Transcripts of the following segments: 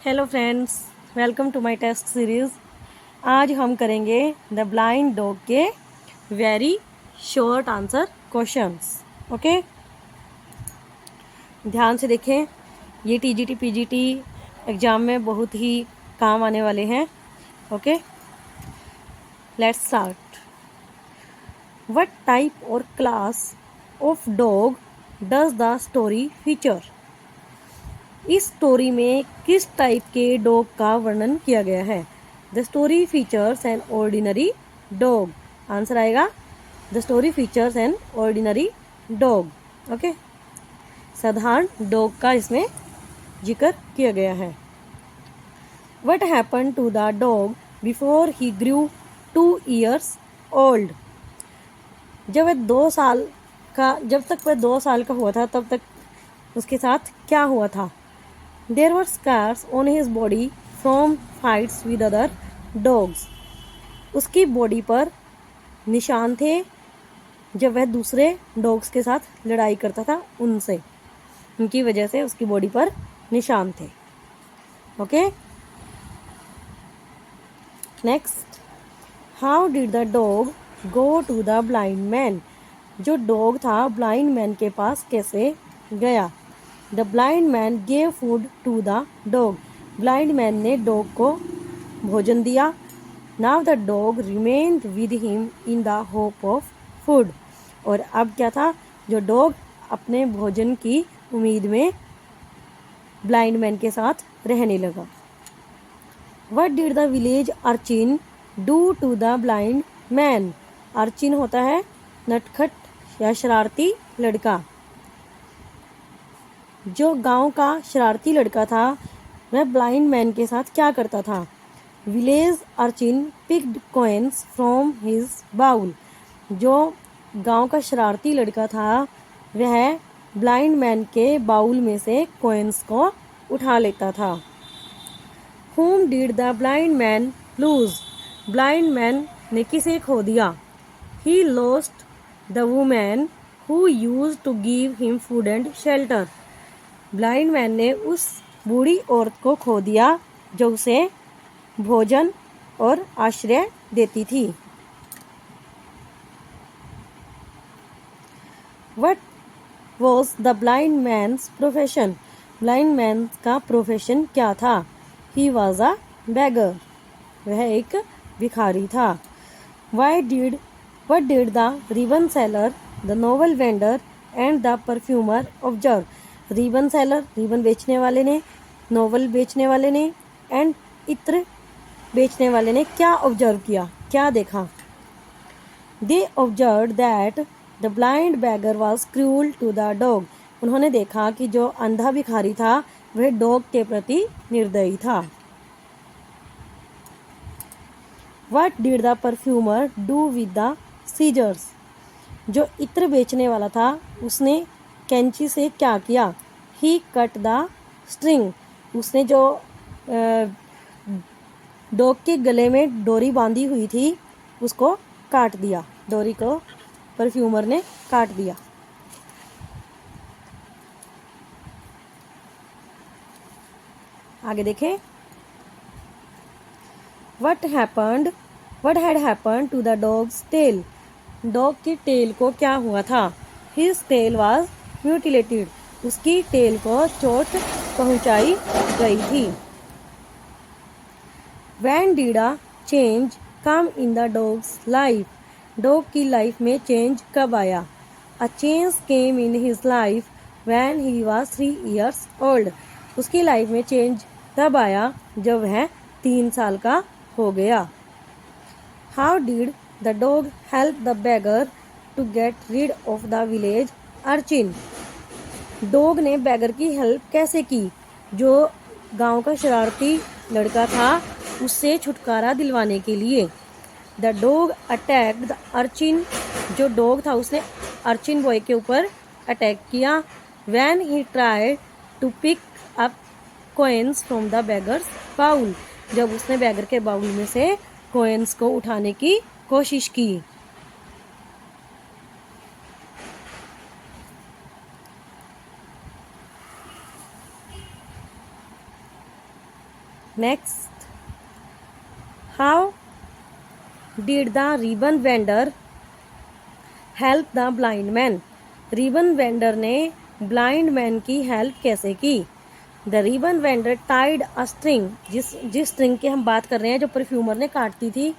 Hello friends, welcome to my test series. आज हम करेंगे द ब्लाइंड डॉग के very short answer questions. Okay, ध्यान से देखें। ये टीजीटी पीजीटी एग्ज़ाम में बहुत ही काम आने वाले हैं। Okay, let's start. What type or class of dog does the story feature? इस स्टोरी में किस टाइप के डॉग का वर्णन किया गया है? The story features an ordinary dog. Answer आएगा the story features an ordinary dog. Okay, साधारण डॉग का इसमें जिक्र किया गया है। What happen to the dog before he grew 2 years old? जब तक वह 2 साल का हुआ था तब तक उसके साथ क्या हुआ था? There were scars on his body from fights with other dogs. उसकी बॉडी पर निशान थे जब वह दूसरे डॉग्स के साथ लड़ाई करता था उनकी वजह से उसकी बॉडी पर निशान थे। Okay, next, how did the dog go to the blind man? जो डॉग था ब्लाइंड मैन के पास कैसे गया? The blind man gave food to the dog. Blind man ने डॉग को भोजन दिया। Now the dog remained with him in the hope of food. और अब क्या था? जो डॉग अपने भोजन की उम्मीद में ब्लाइंड मैन के साथ रहने लगा। What did the village urchin do to the blind man? Urchin होता है नटखट या शरारती लड़का। जो गांव का शरारती लड़का था वह ब्लाइंड मैन के साथ क्या करता था? Village urchin picked coins from his bowl. जो गांव का शरारती लड़का था वह ब्लाइंड मैन के बाउल में से कॉइन्स को उठा लेता था। Whom did the blind man lose? Blind man ने किसे खो दिया? He lost the woman who used to give him food and shelter. Blind man ने उस बूढ़ी औरत को खो दिया जो उसे भोजन और आश्रय देती थी। What was the blind man's profession? Blind man का प्रोफेशन क्या था? He was a beggar. वह एक भिखारी था। What did the ribbon seller, the novel vendor and the perfumer observe? Ribbon seller, ribbon बेचने वाले ने, नोवेल बेचने वाले ने एंड इत्र बेचने वाले ने क्या ऑब्जर्व किया, क्या देखा? They observe that the blind beggar was cruel to the dog. उन्होंने देखा कि जो अंधा भिखारी था वह डॉग के प्रति निर्दयी था। What did the perfumer do with the scissors? जो इत्र बेचने वाला था उसने कैंची से क्या किया? ही कट द स्ट्रिंग। उसने जो डॉग के गले में डोरी बांधी हुई थी उसको काट दिया। डोरी को परफ्यूमर ने काट दिया। आगे देखें। What had happened to the dog's tail? Dog की टेल को क्या हुआ था? His tail was mutilated. उसकी टेल को चोट पहुंचाई गई थी। When did a change come in the dog's life? Dog की लाइफ में चेंज कब आया? A change came in his life when he was 3 years old. उसकी लाइफ में चेंज तब आया जब वह 3 साल का हो गया। How did the dog help the beggar to get rid of the village urchin? Dog ने बैगर की हेल्प कैसे की? जो गांव का शरारती लड़का था उससे छुटकारा दिलवाने के लिए। The dog attacked the urchin. जो डॉग था उसने अर्चिन बॉय के ऊपर अटैक किया। When he tried to pick up coins from the beggar's bowl. जब उसने बैगर के बाउल में से कॉइन्स को उठाने की कोशिश की। Next, how did the ribbon vendor help the blind man? Ribbon vendor ने ब्लाइंड मैन की हेल्प कैसे की? The ribbon vendor Tide a string, जिस स्ट्रिंग की हम बात कर रहे हैं जो परफ्यूमर ने काटती थी,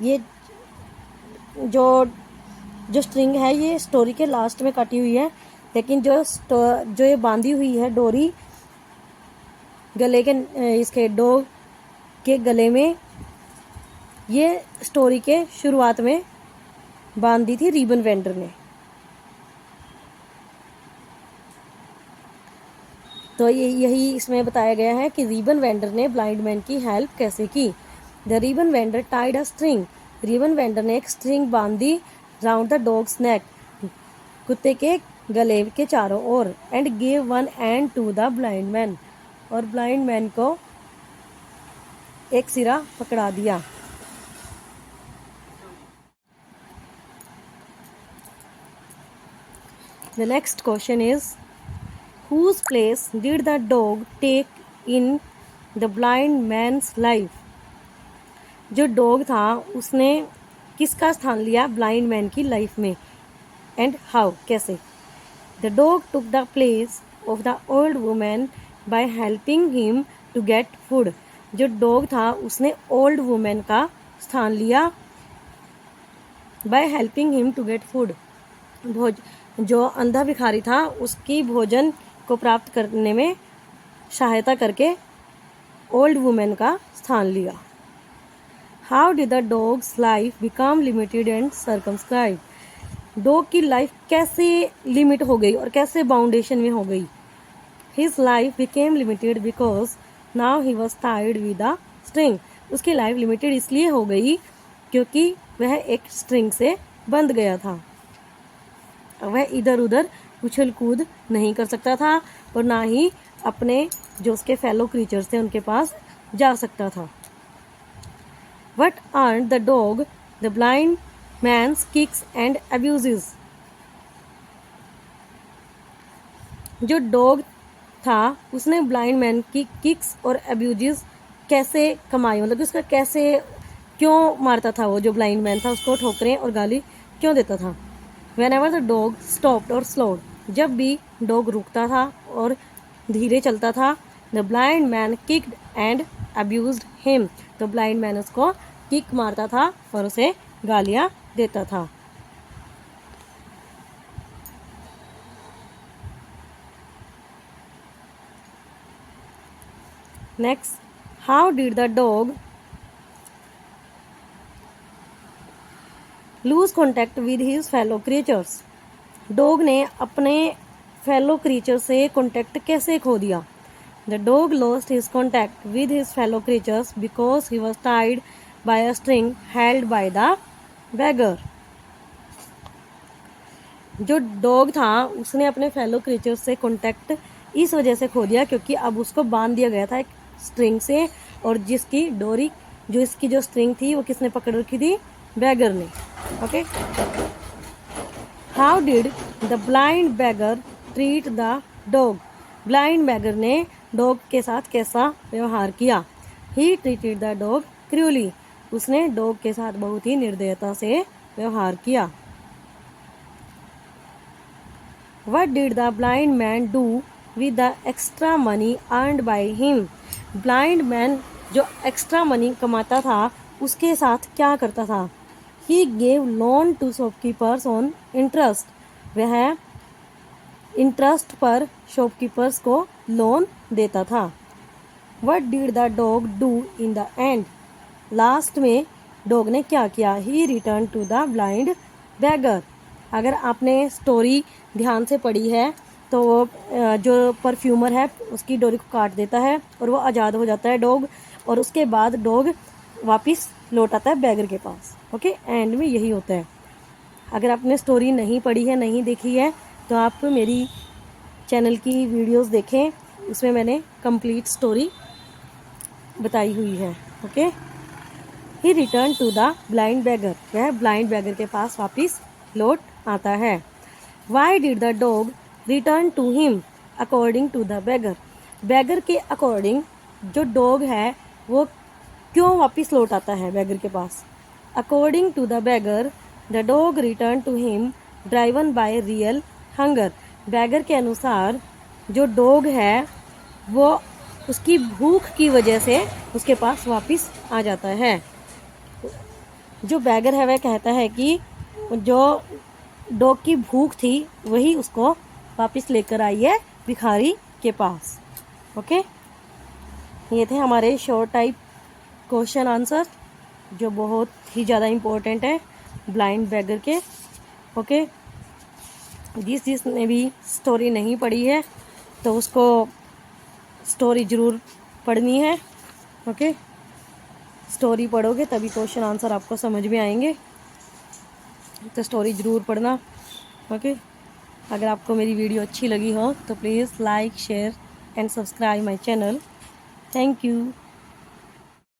ये जो जो स्ट्रिंग है ये स्टोरी के लास्ट में काटी हुई है, लेकिन जो ये बांधी हुई है डोरी गले के, इसके डॉग के गले में, ये स्टोरी के शुरुआत में बांधी थी रिबन वेंडर ने। तो यही इसमें बताया गया है कि रिबन वेंडर ने ब्लाइंड मैन की हेल्प कैसे की। The ribbon vendor Tide a string, ribbon vendor ने एक स्ट्रिंग बांधी राउंड द डॉग्स नेक, कुत्ते के गले के चारों ओर, and gave one end to the blind man, और ब्लाइंड मैन को एक सिरा पकड़ा दिया। The next question is, whose place did the dog take in the blind man's life? जो डॉग था उसने किसका स्थान लिया ब्लाइंड मैन की लाइफ में, एंड हाउ, कैसे? The dog took the place of the old women by helping him to get food. जो डॉग था उसने ओल्ड वुमेन का स्थान लिया by helping him to get food, जो अंधा भिखारी था उसकी भोजन को प्राप्त करने में सहायता करके ओल्ड वुमेन का स्थान लिया। How did the dogs life become limited and circumscribe? Dog की लाइफ कैसे लिमिट हो गई और कैसे बाउंडेशन में हो गई? His life became limited because now he was tied with a string. उसकी लाइफ लिमिटेड इसलिए हो गई क्योंकि वह एक स्ट्रिंग से बंध गया था। वह इधर उधर उछल कूद नहीं कर सकता था और ना ही अपने जो उसके फेलो क्रीचर्स थे उनके पास जा सकता था। What earned the dog the blind man's kicks and abuses? जो डॉग था उसने ब्लाइंड मैन की किक्स और अब्यूजेस कैसे कमाई, मतलब उसका कैसे, क्यों मारता था वो जो ब्लाइंड मैन था, उसको ठोकरें और गाली क्यों देता था? Whenever the dog stopped or slowed, जब भी डॉग रुकता था और धीरे चलता था, the blind man kicked and abused him, तो ब्लाइंड मैन उसको किक मारता था और उसे गालियां देता था। Next, how did the dog lose contact with his fellow creatures? Dog ने अपने फेलो क्रीचर से कॉन्टैक्ट कैसे खो दिया? The dog lost his contact with his fellow creatures because he was tied by a string held by the beggar. जो dog था उसने अपने फेलो क्रीचर्स से कॉन्टैक्ट इस वजह से खो दिया क्योंकि अब उसको बांध दिया गया था एक स्ट्रिंग से, और जिसकी डोरी, जो इसकी जो स्ट्रिंग थी वो किसने पकड़ रखी थी? बैगर ने। Okay, how did the blind beggar treat the dog? Blind beggar ने डॉग के साथ कैसा व्यवहार किया? He treated the dog cruelly, उसने डॉग के साथ बहुत ही निर्दयता से व्यवहार किया। What did the blind man do with the extra money earned by him? Blind man जो एक्स्ट्रा मनी कमाता था उसके साथ क्या करता था? He gave loan to shopkeepers on interest. वह इंटरेस्ट पर शॉपकीपर्स को लोन देता था। What did the dog do in the end? Last में डॉग ने क्या किया? He returned to the blind beggar. अगर आपने स्टोरी ध्यान से पढ़ी है तो जो परफ्यूमर है उसकी डोरी को काट देता है और वो आज़ाद हो जाता है डॉग, और उसके बाद डॉग वापस लौट आता है बैगर के पास। ओके, एंड में यही होता है। अगर आपने स्टोरी नहीं पढ़ी है, नहीं देखी है, तो आप मेरी चैनल की वीडियोस देखें, उसमें मैंने कंप्लीट स्टोरी बताई हुई है। Okay, he return to the blind beggar, वह ब्लाइंड बैगर के पास वापस लौट आता है। Why did the dog return to him according to the beggar? Beggar के अकॉर्डिंग जो डॉग है वो क्यों वापस लौट आता है बैगर के पास। According to the beggar the dog return to him driven by real hunger. Beggar के अनुसार जो डॉग है वो उसकी भूख की वजह से उसके पास वापस आ जाता है। जो बैगर है वह कहता है कि जो डॉग की भूख थी वही उसको वापस लेकर आई है भिखारी के पास। ओके, ये थे हमारे शॉर्ट टाइप क्वेश्चन आंसर जो बहुत ही ज़्यादा इम्पोर्टेंट है ब्लाइंड बैगर के। ओके, जिसने भी स्टोरी नहीं पढ़ी है तो उसको स्टोरी ज़रूर पढ़नी है। ओके, स्टोरी पढ़ोगे तभी क्वेश्चन आंसर आपको समझ में आएंगे, तो स्टोरी ज़रूर पढ़ना। ओके, अगर आपको मेरी वीडियो अच्छी लगी हो तो please like share and subscribe my channel. Thank you.